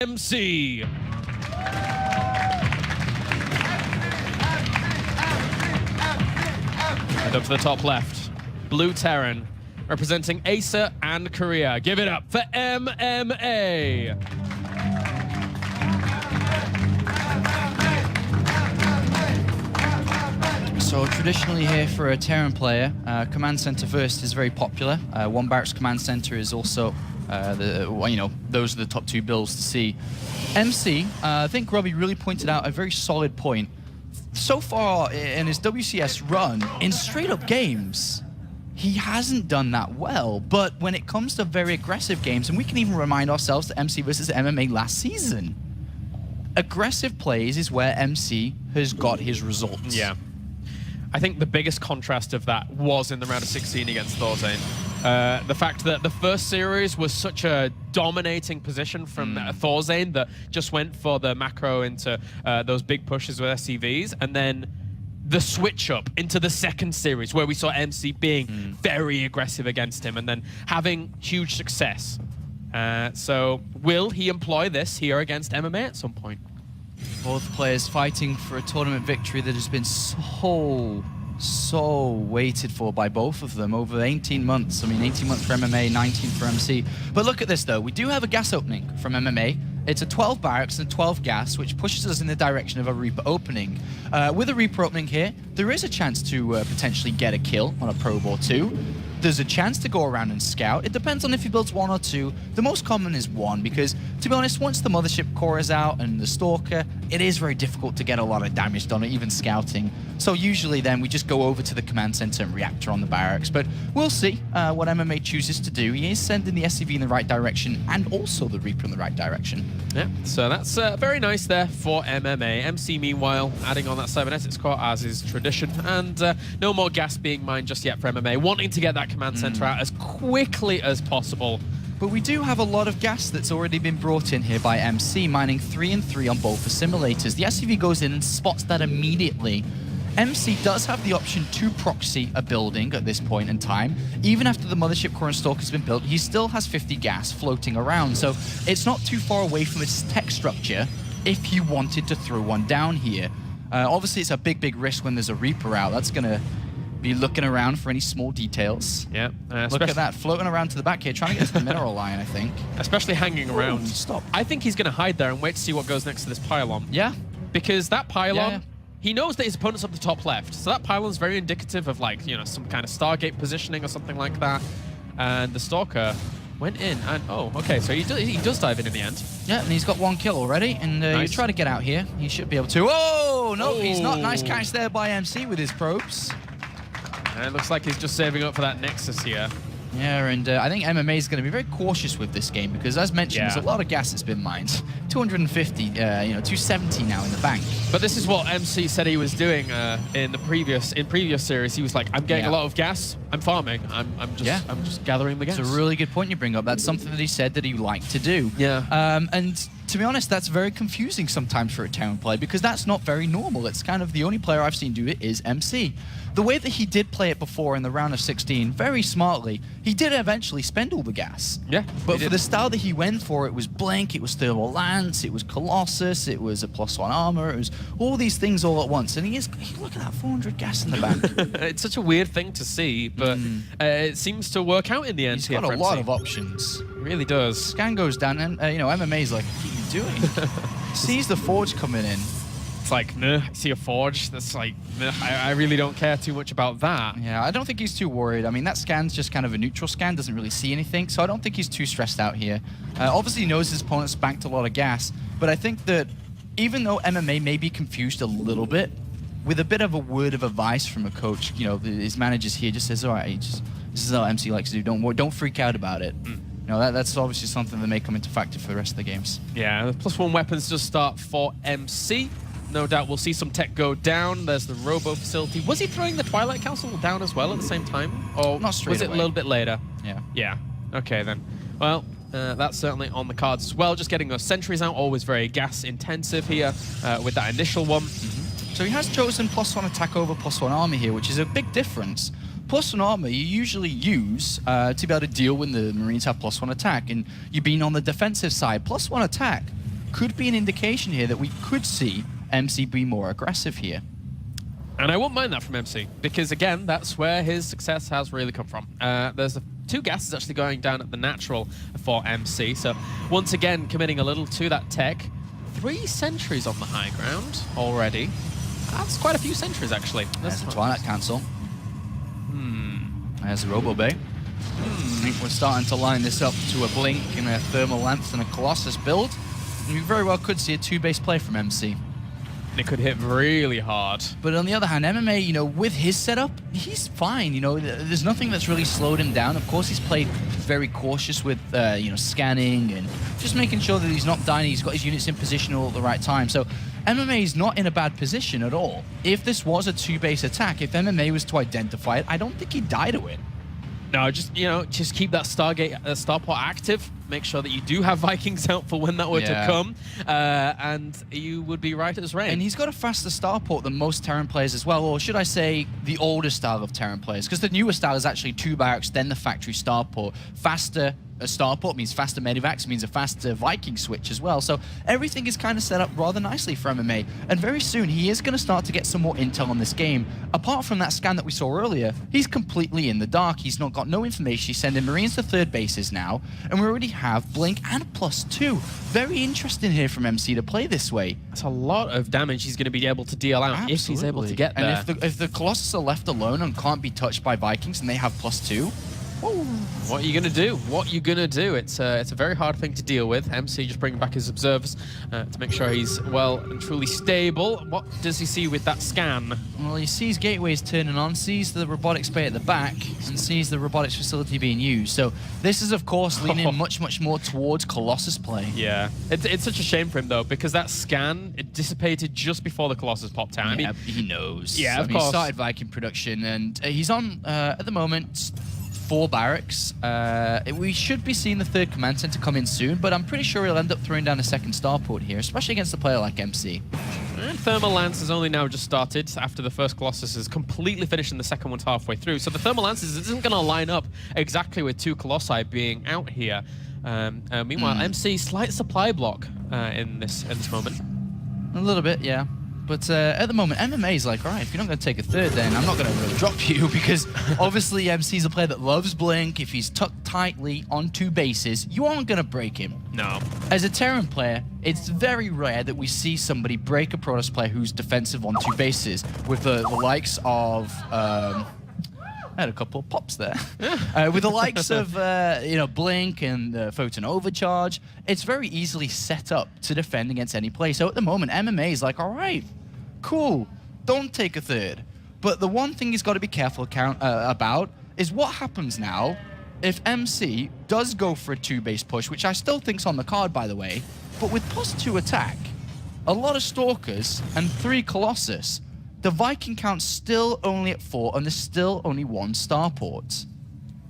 MC. And up to the top left, Blue Terran, representing Acer and Korea. Give it up for MMA. So traditionally here for a Terran player, Command Center first is very popular. One Barracks Command Center is also those are the top two builds to see. MC, I think Robbie really pointed out a very solid point. So far in his WCS run, in straight-up games, he hasn't done that well. But when it comes to very aggressive games, and we can even remind ourselves to MC versus MMA last season, aggressive plays is where MC has got his results. Yeah. I think the biggest contrast of that was in the round of 16 against Thorzane. The fact that the first series was such a dominating position from Thorzane that just went for the macro into those big pushes with SCVs, and then the switch up into the second series where we saw MC being very aggressive against him and then having huge success. So will he employ this here against MMA at some point? Both players fighting for a tournament victory that has been so waited for by both of them over 18 months. I mean, 18 months for MMA, 19 for MC. But look at this, though. We do have a gas opening from MMA. It's a 12 barracks and 12 gas, which pushes us in the direction of a Reaper opening. With a Reaper opening here, there is a chance to potentially get a kill on a probe or two. There's a chance to go around and scout. It depends on if he builds one or two. The most common is one because, to be honest, once the Mothership core is out and the Stalker, it is very difficult to get a lot of damage done, even scouting. So usually then we just go over to the command center and reactor on the barracks. But we'll see what MMA chooses to do. He is sending the SCV in the right direction and also the Reaper in the right direction. Yeah, so that's very nice there for MMA. MC, meanwhile, adding on that cybernetics core as is tradition, and no more gas being mined just yet for MMA, wanting to get that command center out as quickly as possible. But we do have a lot of gas that's already been brought in here by MC, mining 3 and 3 on both assimilators. The SCV goes in and spots that immediately. MC does have the option to proxy a building at this point in time. Even after the Mothership core and Stalker has been built, he still has 50 gas floating around. So it's not too far away from its tech structure if he wanted to throw one down here. Obviously, it's a big risk when there's a Reaper out. That's going to be looking around for any small details. Yeah. Look at that, floating around to the back here, trying to get to the mineral line, I think. Especially hanging around. Ooh, stop. I think he's going to hide there and wait to see what goes next to this pylon. Yeah. Because that pylon... Yeah. He knows that his opponent's up the top left, so that pylon's very indicative of, like, you know, some kind of Stargate positioning or something like that. And the Stalker went in, and oh, okay, so he does dive in the end. Yeah, and he's got 1 kill already, and nice. you try to get out here, he should be able to. Oh, no, he's not. Oh. Nice catch there by MC with his probes. And it looks like he's just saving up for that Nexus here. Yeah, and I think MMA is going to be very cautious with this game because, as mentioned, there's a lot of gas that's been mined. 250, 270 now in the bank. But this is what MC said he was doing in previous series. He was like, I'm getting a lot of gas. I'm farming. I'm just gathering the gas. It's a really good point you bring up. That's something that he said that he liked to do. Yeah. And to be honest, that's very confusing sometimes for a Terran player because that's not very normal. It's kind of the only player I've seen do it is MC. The way that he did play it before in the round of 16, very smartly, he did eventually spend all the gas. Yeah. But for the style that he went for, it was Blink, it was Thermal Lance, it was Colossus, it was a +1 armor, it was all these things all at once. And look at that, 400 gas in the bank. It's such a weird thing to see, but it seems to work out in the end. He's got a lot of options. It really does. Scan goes down, and MMA's like, what are you doing? Sees the Forge coming in. It's like, nah, I see a Forge. That's like, nah, I really don't care too much about that. Yeah, I don't think he's too worried. I mean, that scan's just kind of a neutral scan, doesn't really see anything, so I don't think he's too stressed out here. Obviously, he knows his opponent's banked a lot of gas, but I think that even though MMA may be confused a little bit, with a bit of a word of advice from a coach, his manager's here just says, all right, this is how MC likes to do. Don't freak out about it. That's obviously something that may come into factor for the rest of the games. Yeah, the +1 weapons just start for MC. No doubt we'll see some tech go down. There's the Robo facility. Was he throwing the Twilight Council down as well at the same time? Or not straight was it away. A little bit later? Yeah. Yeah. Okay, then. Well, that's certainly on the cards as well. Just getting those sentries out, always very gas intensive here with that initial one. So he has chosen +1 attack over +1 armor here, which is a big difference. +1 armor you usually use to be able to deal when the Marines have +1 attack, and you've been on the defensive side. +1 attack could be an indication here that we could see MC be more aggressive here. And I won't mind that from MC, because again, that's where his success has really come from. There's 2 gases actually going down at the natural for MC, so once again committing a little to that tech. 3 sentries on the high ground already. That's quite a few sentries actually. There's a Twilight Cancel. There's a Robo Bay. I think we're starting to line this up to a Blink and a Thermal Lance and a Colossus build. And we very well could see a 2-base play from MC. It could hit really hard. But on the other hand, MMA, you know, with his setup, he's fine. You know, there's nothing that's really slowed him down. Of course, he's played very cautious with, you know, scanning and just making sure that he's not dying. He's got his units in position all at the right time. So MMA is not in a bad position at all. If this was a 2-base attack, if MMA was to identify it, I don't think he'd die to it. No, just, you know, just keep that Stargate, Starport active. Make sure that you do have Vikings out for when that were to come. And you would be right as rain. And he's got a faster Starport than most Terran players as well. Or should I say, the older style of Terran players. Because the newer style is actually 2 barracks, then the factory Starport. Faster Starport means faster Medivacs, means a faster Viking switch as well. So everything is kind of set up rather nicely for MMA. And very soon, he is going to start to get some more intel on this game. Apart from that scan that we saw earlier, he's completely in the dark. He's not got no information. He's sending Marines to 3rd bases now. And we already have Blink and +2. Very interesting here from MC to play this way. That's a lot of damage he's going to be able to deal out. Absolutely. If he's able to get there. And if the Colossus are left alone and can't be touched by Vikings and they have +2, what are you going to do? What are you going to do? It's a very hard thing to deal with. MC just bringing back his observers to make sure he's well and truly stable. What does he see with that scan? Well, he sees gateways turning on, sees the robotics bay at the back, and sees the robotics facility being used. So this is, of course, leaning much, much more towards Colossus play. Yeah. It's such a shame for him, though, because that scan, it dissipated just before the Colossus popped out. Yeah, I mean, he knows. Yeah, of He course. started Viking production, and he's on, at the moment, 4 barracks. We should be seeing the 3rd command center come in soon, but I'm pretty sure he'll end up throwing down a 2nd starport here, especially against a player like MC. And Thermal Lance has only now just started after the first Colossus is completely finished and the second one's halfway through. So the Thermal Lance isn't going to line up exactly with 2 Colossi being out here. Meanwhile, MC, slight supply block in this moment. A little bit, yeah. But at the moment, MMA is like, all right, if you're not going to take a 3rd, then I'm not going to really drop you, because obviously MC's a player that loves Blink. If he's tucked tightly on 2 bases, you aren't going to break him. No. As a Terran player, it's very rare that we see somebody break a Protoss player who's defensive on 2 bases, with the likes of... I had a couple of pops there. With the likes of, you know, Blink and Photon Overcharge, it's very easily set up to defend against any play. So at the moment, MMA is like, all right, cool, don't take a 3rd. But the one thing he's got to be careful about is what happens now if MC does go for a 2-base push, which I still think's on the card, by the way, but with +2 attack, a lot of Stalkers and 3 Colossus, the Viking count's still only at 4, and there's still only 1 starport.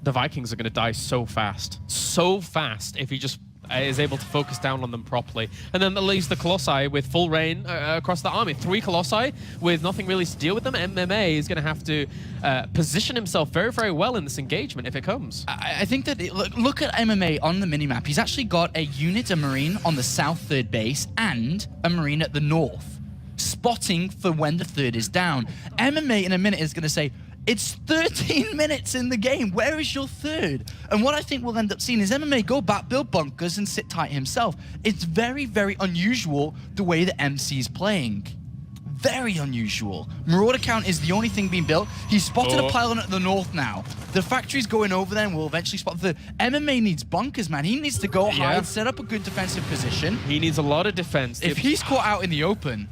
The Vikings are going to die so fast. So fast if he just is able to focus down on them properly. And then that leaves the Colossi with full reign across the army. 3 Colossi with nothing really to deal with them. MMA is going to have to position himself very, very well in this engagement if it comes. I think that, look at MMA on the minimap. He's actually got a unit, a Marine, on the south 3rd base and a Marine at the north, spotting for when the 3rd is down. MMA in a minute is going to say, it's 13 minutes in the game. Where is your 3rd? And what I think we'll end up seeing is MMA go back, build bunkers, and sit tight himself. It's very, very unusual the way that MC is playing. Very unusual. Marauder count is the only thing being built. He's spotted a pylon at the north now. The factory's going over there and will eventually spot the 3rd. MMA needs bunkers, man. He needs to go hide, set up a good defensive position. He needs a lot of defense. If he's caught out in the open...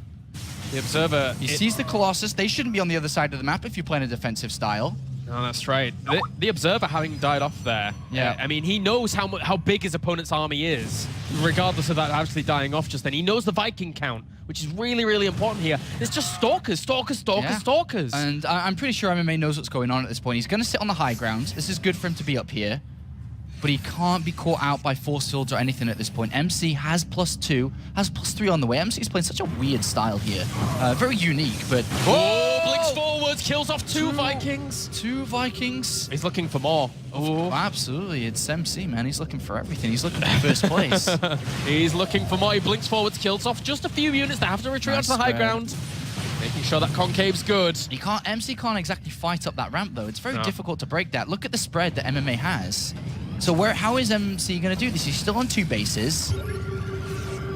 The Observer... He sees the Colossus. They shouldn't be on the other side of the map if you're playing a defensive style. No, that's right. The Observer having died off there. Yeah. I mean, he knows how big his opponent's army is, regardless of that actually dying off just then. He knows the Viking count, which is really, really important here. It's just Stalkers, Stalkers, Stalkers, yeah. Stalkers. And I'm pretty sure MMA knows what's going on at this point. He's going to sit on the high ground. This is good for him to be up here. But he can't be caught out by force fields or anything at this point. MC has +2, has +3 on the way. MC's playing such a weird style here. Very unique, but... Oh! Blinks forwards, kills off two Vikings. Two Vikings. He's looking for more. Oh, absolutely. It's MC, man. He's looking for everything. He's looking for first place. He's looking for more. He blinks forwards, kills off just a few units that have to retreat onto the high ground. Making sure that concave's good. MC can't exactly fight up that ramp, though. It's very difficult to break that. Look at the spread that MMA has. So how is MC going to do this? He's still on 2 bases.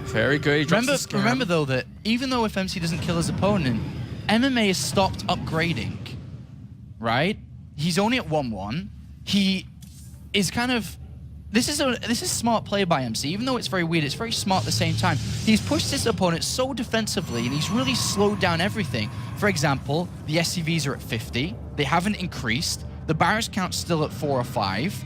Very good. Remember, though, that even though if MC doesn't kill his opponent, MMA has stopped upgrading, right? He's only at 1-1. He is kind of... This is smart play by MC, even though it's very weird. It's very smart at the same time. He's pushed his opponent so defensively, and he's really slowed down everything. For example, the SCVs are at 50. They haven't increased. The barracks count's still at 4 or 5.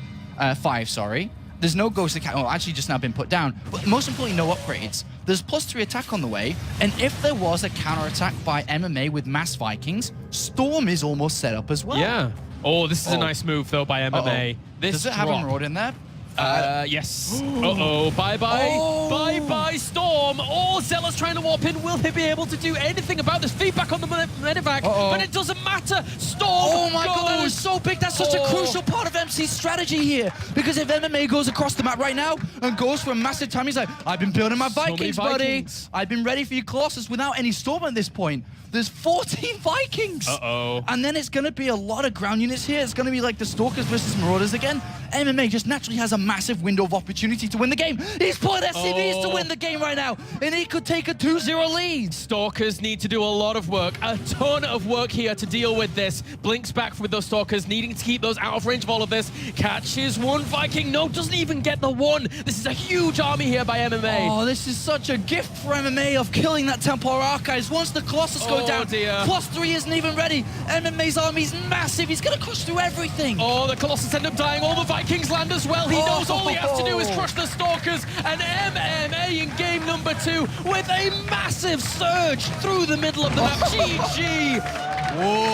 5, sorry. There's no ghost attack. Oh, actually just now been put down. But most importantly, no upgrades. There's +3 attack on the way. And if there was a counterattack by MMA with mass Vikings, Storm is almost set up as well. Yeah. Oh, this is a nice move, though, by MMA. Does it have a Maraud in there? Yes. Uh-oh. Bye-bye. Oh. Bye-bye, Storm. Oh, Zealot's trying to warp in. Will he be able to do anything about this? Feedback on the medevac, but it doesn't matter. Storm Oh my god, that is so big. That's such a crucial part of MC's strategy here. Because if MMA goes across the map right now and goes for a massive time, he's like, I've been building my Vikings, buddy. I've been ready for you, Colossus, without any Storm at this point. There's 14 Vikings. Uh-oh. And then it's going to be a lot of ground units here. It's going to be like the Stalkers versus Marauders again. MMA just naturally has a massive window of opportunity to win the game. He's pulling SCVs to win the game right now. And he could take a 2-0 lead. Stalkers need to do a lot of work, a ton of work here to deal with this. Blinks back with those Stalkers, needing to keep those out of range of all of this. Catches one Viking. No, doesn't even get the one. This is a huge army here by MMA. Oh, this is such a gift for MMA of killing that Templar Archives. Once the Colossus go down, dear. +3 isn't even ready. MMA's army's massive. He's going to crush through everything. Oh, the Colossus end up dying. All the Vikings land as well. He knows all he has to do is crush the Stalkers. And MMA in game number 2 with a massive surge through the middle of the map. GG. Whoa.